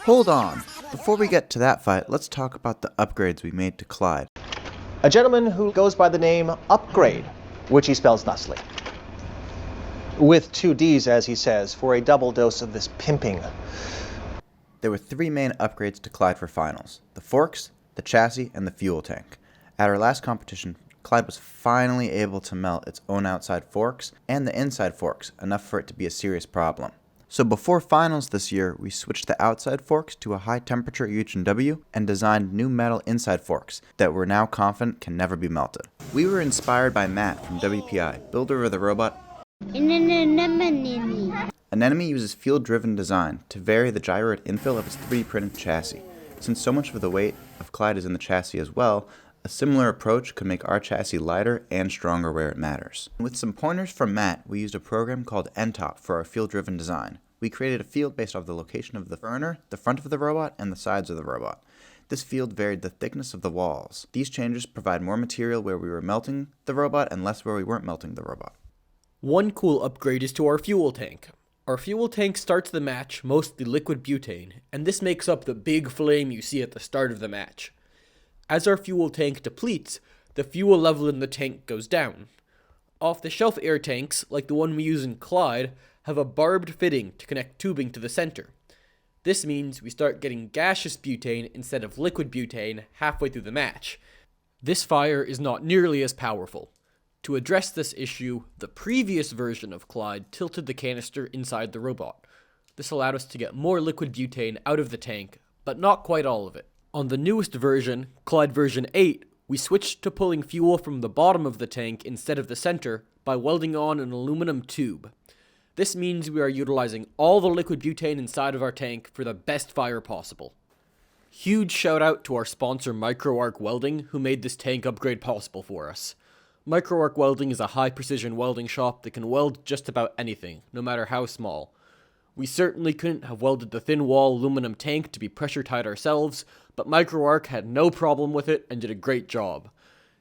Hold on. Before we get to that fight, let's talk about the upgrades we made to Clyde. A gentleman who goes by the name Upgrade, which he spells thusly. With 2 Ds, as he says, for a double dose of this pimping. There were 3 main upgrades to Clyde for finals: the forks, the chassis, and the fuel tank. At our last competition, Clyde was finally able to melt its own outside forks and the inside forks, enough for it to be a serious problem. So before finals this year, we switched the outside forks to a high temperature UH&W and designed new metal inside forks that we're now confident can never be melted. We were inspired by Matt from WPI, builder of the robot. Anemone uses field-driven design to vary the gyroid infill of its 3D printed chassis. Since so much of the weight of Clyde is in the chassis as well, a similar approach could make our chassis lighter and stronger where it matters. With some pointers from Matt, we used a program called NTOP for our field-driven design. We created a field based off the location of the burner, the front of the robot, and the sides of the robot. This field varied the thickness of the walls. These changes provide more material where we were melting the robot and less where we weren't melting the robot. One cool upgrade is to our fuel tank. Our fuel tank starts the match mostly liquid butane, and this makes up the big flame you see at the start of the match. As our fuel tank depletes, the fuel level in the tank goes down. Off-the-shelf air tanks, like the one we use in Clyde, have a barbed fitting to connect tubing to the center. This means we start getting gaseous butane instead of liquid butane halfway through the match. This fire is not nearly as powerful. To address this issue, the previous version of Clyde tilted the canister inside the robot. This allowed us to get more liquid butane out of the tank, but not quite all of it. On the newest version, Clyde version 8, we switched to pulling fuel from the bottom of the tank instead of the center by welding on an aluminum tube. This means we are utilizing all the liquid butane inside of our tank for the best fire possible. Huge shout out to our sponsor MicroArc Welding, who made this tank upgrade possible for us. MicroArc Welding is a high precision welding shop that can weld just about anything, no matter how small. We certainly couldn't have welded the thin wall aluminum tank to be pressure tied ourselves, but MicroArc had no problem with it and did a great job.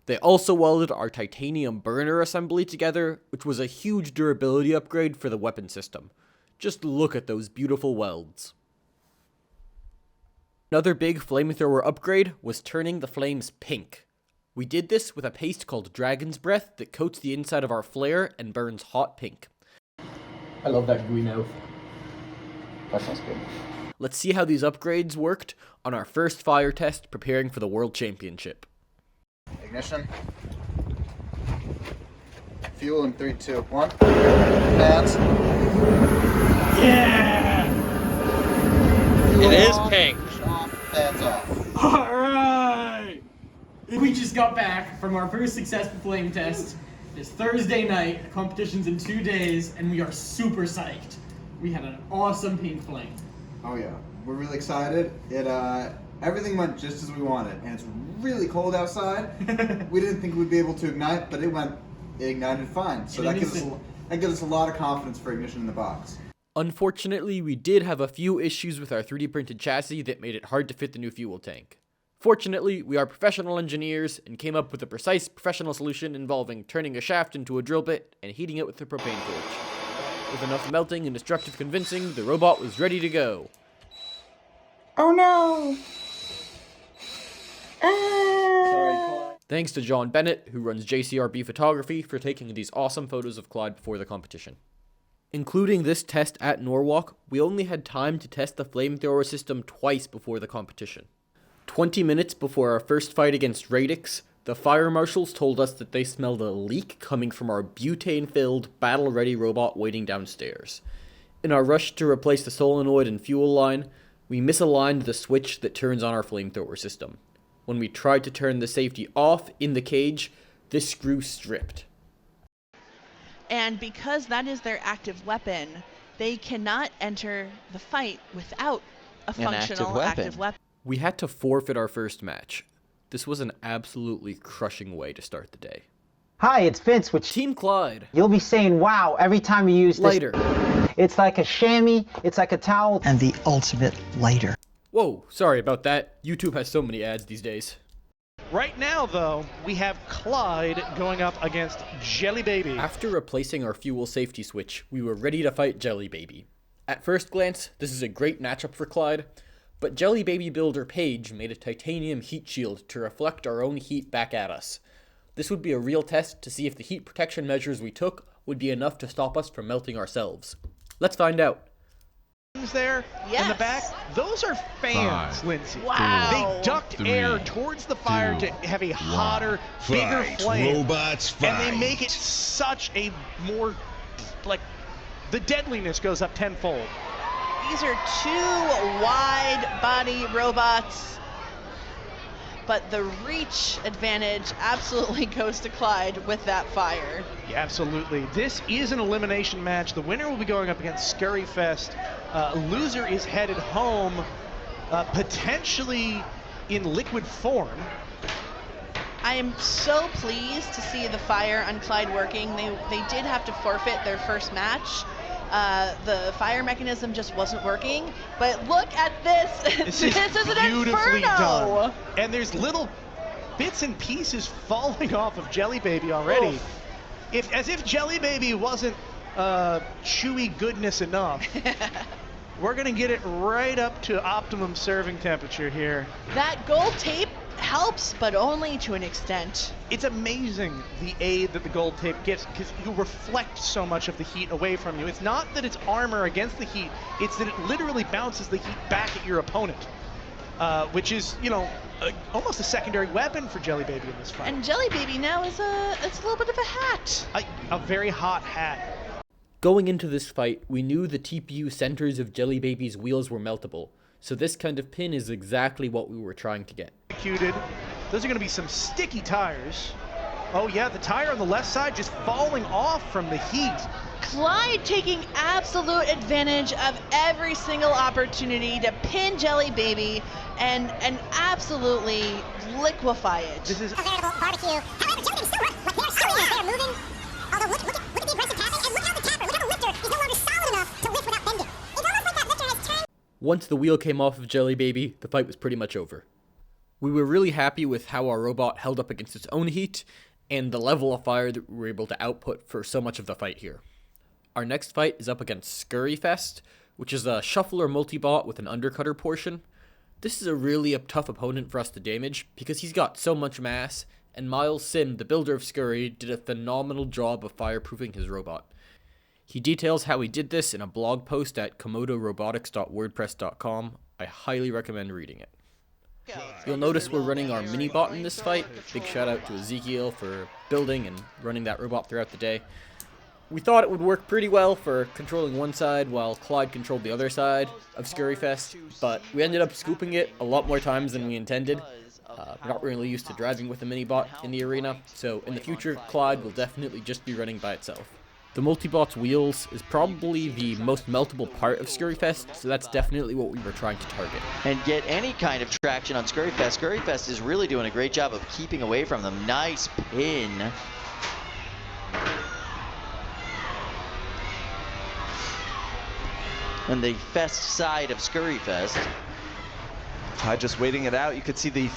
They also welded our titanium burner assembly together, which was a huge durability upgrade for the weapon system. Just look at those beautiful welds. Another big flamethrower upgrade was turning the flames pink. We did this with a paste called Dragon's Breath that coats the inside of our flare and burns hot pink. I love that gooey mouth. That sounds good. Let's see how these upgrades worked on our first fire test preparing for the World Championship. Ignition. Fuel in 3, 2, 1. Hands. Yeah! It is pink. Hands off. Alright! We just got back from our first successful flame test. It's Thursday night, the competition's in 2 days, and we are super psyched. We had an awesome pink flame. Oh yeah, we're really excited. Everything went just as we wanted, and it's really cold outside. We didn't think we'd be able to ignite, but it ignited fine. So that gives us a lot of confidence for ignition in the box. Unfortunately, we did have a few issues with our 3D printed chassis that made it hard to fit the new fuel tank. Fortunately, we are professional engineers and came up with a precise professional solution involving turning a shaft into a drill bit and heating it with a propane torch. With enough melting and destructive convincing, the robot was ready to go. Oh no! Thanks to John Bennett, who runs JCRB Photography, for taking these awesome photos of Clyde before the competition. Including this test at Norwalk, we only had time to test the flamethrower system twice before the competition. 20 minutes before our first fight against Radix, the fire marshals told us that they smelled a leak coming from our butane-filled, battle-ready robot waiting downstairs. In our rush to replace the solenoid and fuel line, we misaligned the switch that turns on our flamethrower system. When we tried to turn the safety off in the cage, this screw stripped. And because that is their active weapon, they cannot enter the fight without a functional active weapon. We had to forfeit our first match. This was an absolutely crushing way to start the day. Hi, it's Vince with Team Clyde. You'll be saying wow every time you use this. Lighter. It's like a chamois, it's like a towel. And the ultimate lighter. Whoa, sorry about that. YouTube has so many ads these days. Right now, though, we have Clyde going up against Jelly Baby. After replacing our fuel safety switch, we were ready to fight Jelly Baby. At first glance, this is a great matchup for Clyde, but Jelly Baby builder Paige made a titanium heat shield to reflect our own heat back at us. This would be a real test to see if the heat protection measures we took would be enough to stop us from melting ourselves. Let's find out. There in the back, those are fans, Lindsay. Wow. They duct air towards the fire to have a hotter, bigger flame. Robots fight. And they make it such a more, like, the deadliness goes up tenfold. These are two wide body robots, but the reach advantage absolutely goes to Clyde with that fire. Yeah, absolutely. This is an elimination match. The winner will be going up against Scurryfest. Loser is headed home, potentially in liquid form. I am so pleased to see the fire on Clyde working. They did have to forfeit their first match. The fire mechanism just wasn't working. But look at this. This is an beautifully inferno. done. And there's little bits and pieces falling off of Jelly Baby already. Oof. As if Jelly Baby wasn't chewy goodness enough. We're gonna get it right up to optimum serving temperature here. That gold tape helps, but only to an extent. It's amazing the aid that the gold tape gives, because you reflect so much of the heat away from you. It's not that it's armor against the heat, it's that it literally bounces the heat back at your opponent, which is, you know, almost a secondary weapon for Jelly Baby in this fight. And Jelly Baby now is it's a little bit of a hat. A very hot hat. Going into this fight, we knew the TPU centers of Jelly Baby's wheels were meltable, so this kind of pin is exactly what we were trying to get. Executed. Those are going to be some sticky tires. Oh yeah, the tire on the left side just falling off from the heat. Clyde taking absolute advantage of every single opportunity to pin Jelly Baby and absolutely liquefy it. This is Available barbecue. However, Jelly Baby still works. Like they're moving. Although look at the aggressive tapping, and look how the tapper, look how the lifter is no longer solid enough to lift without bending. It's almost like that lifter has turned. Once the wheel came off of Jelly Baby, the fight was pretty much over. We were really happy with how our robot held up against its own heat, and the level of fire that we were able to output for so much of the fight here. Our next fight is up against Scurryfest, which is a shuffler multi-bot with an undercutter portion. This is a really tough opponent for us to damage, because he's got so much mass, and Miles Sim, the builder of Scurry, did a phenomenal job of fireproofing his robot. He details how he did this in a blog post at komodorobotics.wordpress.com. I highly recommend reading it. You'll notice we're running our mini-bot in this fight. Big shout out to Ezekiel for building and running that robot throughout the day. We thought it would work pretty well for controlling one side while Clyde controlled the other side of Scurryfest, but we ended up scooping it a lot more times than we intended. We're not really used to driving with a mini-bot in the arena, so in the future, Clyde will definitely just be running by itself. The multi-bot's wheels is probably the most meltable part of Scurryfest, so that's definitely what we were trying to target. And get any kind of traction on Scurryfest. Scurryfest is really doing a great job of keeping away from them. Nice pin. On the fest side of Scurryfest. Just waiting it out. You could see the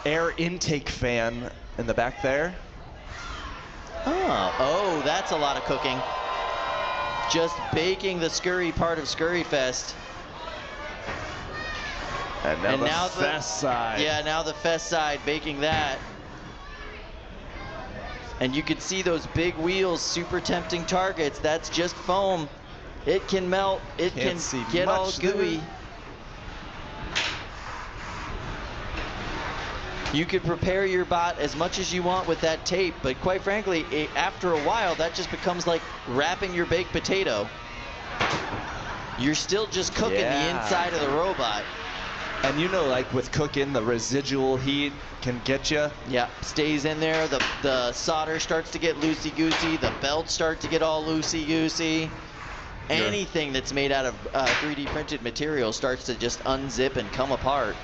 air intake fan in the back there. Oh, that's a lot of cooking. Just baking the Scurry part of Scurryfest. And now the fest side. Yeah, now the fest side baking that. And you could see those big wheels, super tempting targets. That's just foam. It can melt. It can get all gooey. You could prepare your bot as much as you want with that tape, but quite frankly, after a while, that just becomes like wrapping your baked potato. You're still just cooking the inside of the robot. And you know, like with cooking, the residual heat can get you. Yeah, stays in there. The solder starts to get loosey-goosey. The belts start to get all loosey-goosey. Anything that's made out of 3D printed material starts to just unzip and come apart.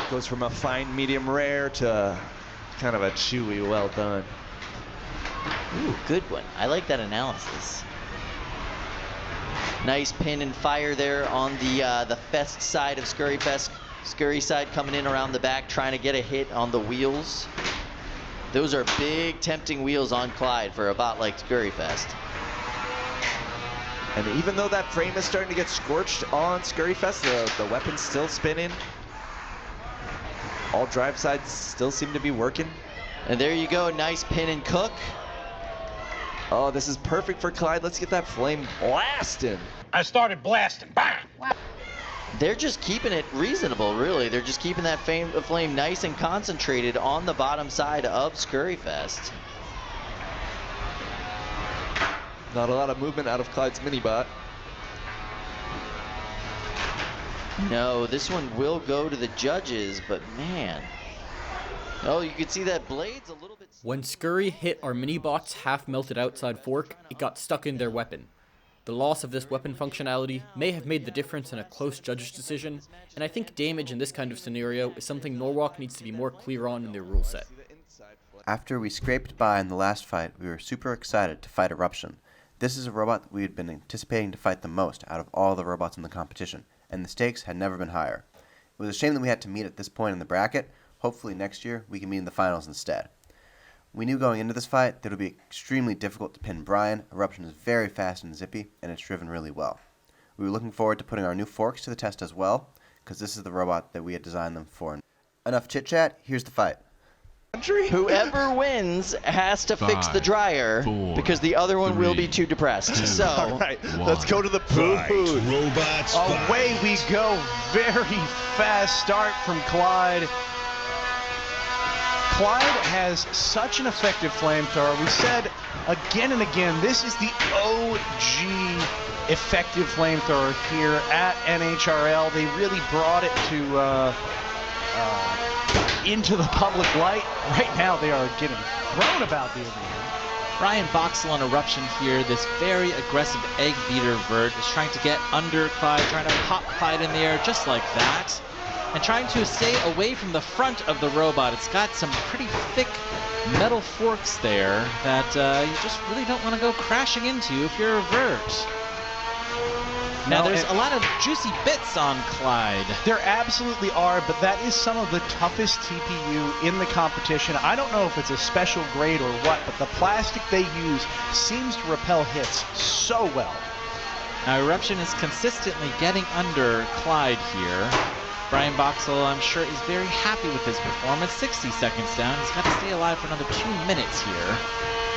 Goes from a fine medium rare to kind of a chewy well done. Ooh, good one. I like that analysis. Nice pin and fire there on the fest side of Scurryfest. Scurry side coming in around the back, trying to get a hit on the wheels. Those are big, tempting wheels on Clyde for a bot like Scurryfest. And even though that frame is starting to get scorched on Scurryfest, the weapon's still spinning. All drive sides still seem to be working. And there you go, nice pin and cook. Oh, this is perfect for Clyde. Let's get that flame blasting. I started blasting. Bang! They're just keeping it reasonable, really. They're just keeping that flame nice and concentrated on the bottom side of Scurryfest. Not a lot of movement out of Clyde's mini-bot. No, this one will go to the judges, but man. Oh, you could see that blade's a little bit... When Scurry hit our mini-bot's half-melted outside fork, it got stuck in their weapon. The loss of this weapon functionality may have made the difference in a close judge's decision, and I think damage in this kind of scenario is something Norwalk needs to be more clear on in their rule set. After we scraped by in the last fight, we were super excited to fight Eruption. This is a robot that we had been anticipating to fight the most out of all the robots in the competition, and the stakes had never been higher. It was a shame that we had to meet at this point in the bracket. Hopefully next year we can meet in the finals instead. We knew going into this fight that it would be extremely difficult to pin Brian. Eruption is very fast and zippy, and it's driven really well. We were looking forward to putting our new forks to the test as well, because this is the robot that we had designed them for. Enough chit-chat, here's the fight. Whoever wins has to fix the dryer, because the other one will be too depressed. So, all right, let's go to the poo-poo. Away we go. Very fast start from Clyde. Clyde has such an effective flamethrower. We said again and again, this is the OG effective flamethrower here at NHRL. They really brought it to into the public light. Right now they are getting thrown about the arena. Brian Boxel on Eruption here. This very aggressive egg beater vert is trying to get under Clyde, trying to pop Clyde in the air just like that, and trying to stay away from the front of the robot. It's got some pretty thick metal forks there that you just really don't want to go crashing into if you're a vert. Now there's a lot of juicy bits on Clyde. There absolutely are, but that is some of the toughest TPU in the competition. I don't know if it's a special grade or what, but the plastic they use seems to repel hits so well. Now Eruption is consistently getting under Clyde here. Brian Boxel, I'm sure, is very happy with his performance. 60 seconds down. He's got to stay alive for another 2 minutes here.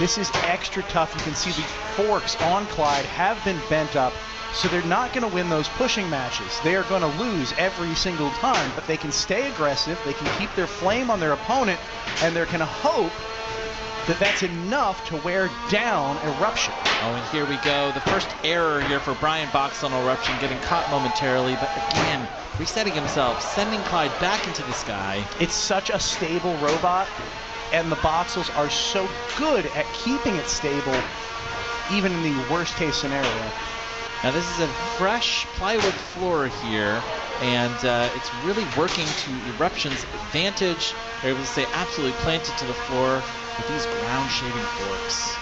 This is extra tough. You can see the forks on Clyde have been bent up, so they're not going to win those pushing matches. They are going to lose every single time, but they can stay aggressive, they can keep their flame on their opponent, and they're going to hope that that's enough to wear down Eruption. Oh, and here we go. The first error here for Brian Boxel on Eruption, getting caught momentarily, but again, resetting himself, sending Clyde back into the sky. It's such a stable robot, and the Boxels are so good at keeping it stable, even in the worst case scenario. Now this is a fresh plywood floor here, and it's really working to Eruption's advantage. They're able to stay absolutely planted to the floor with these ground shaving forks.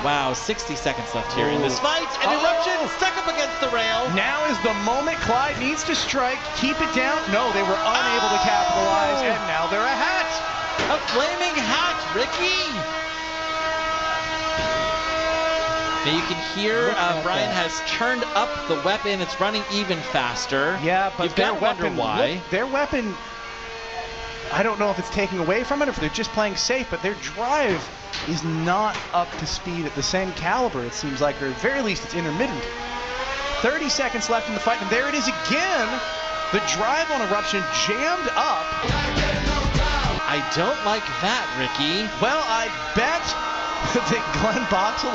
Wow, 60 seconds left here in this fight, and Eruption stuck up against the rail. Now is the moment Clyde needs to strike, keep it down. No, they were unable to capitalize, and now they're a hat. A flaming hat, Ricky. Now you can hear Brian has turned up the weapon. It's running even faster. Yeah, but you've got to wonder why. Look, their weapon, I don't know if it's taking away from it or if they're just playing safe, but their drive is not up to speed at the same caliber, it seems like, or at the very least it's intermittent. 30 seconds left in the fight, and there it is again. The drive on Eruption jammed up. I don't like that, Ricky. Well, I bet that Brian Boxel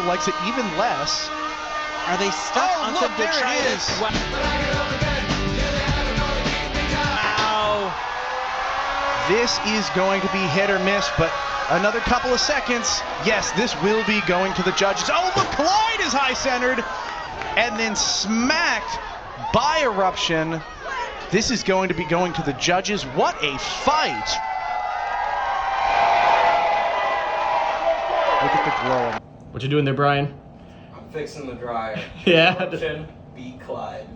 likes it even less. Are they stuck on look, some there it is. Wow. This is going to be hit or miss, but another couple of seconds. Yes, this will be going to the judges. Oh, look, Clyde is high-centered and then smacked by Eruption. This is going to be going to the judges. What a fight. Look at the glow. What you doing there, Brian? I'm fixing the dryer. Yeah. Eruption beat Clyde.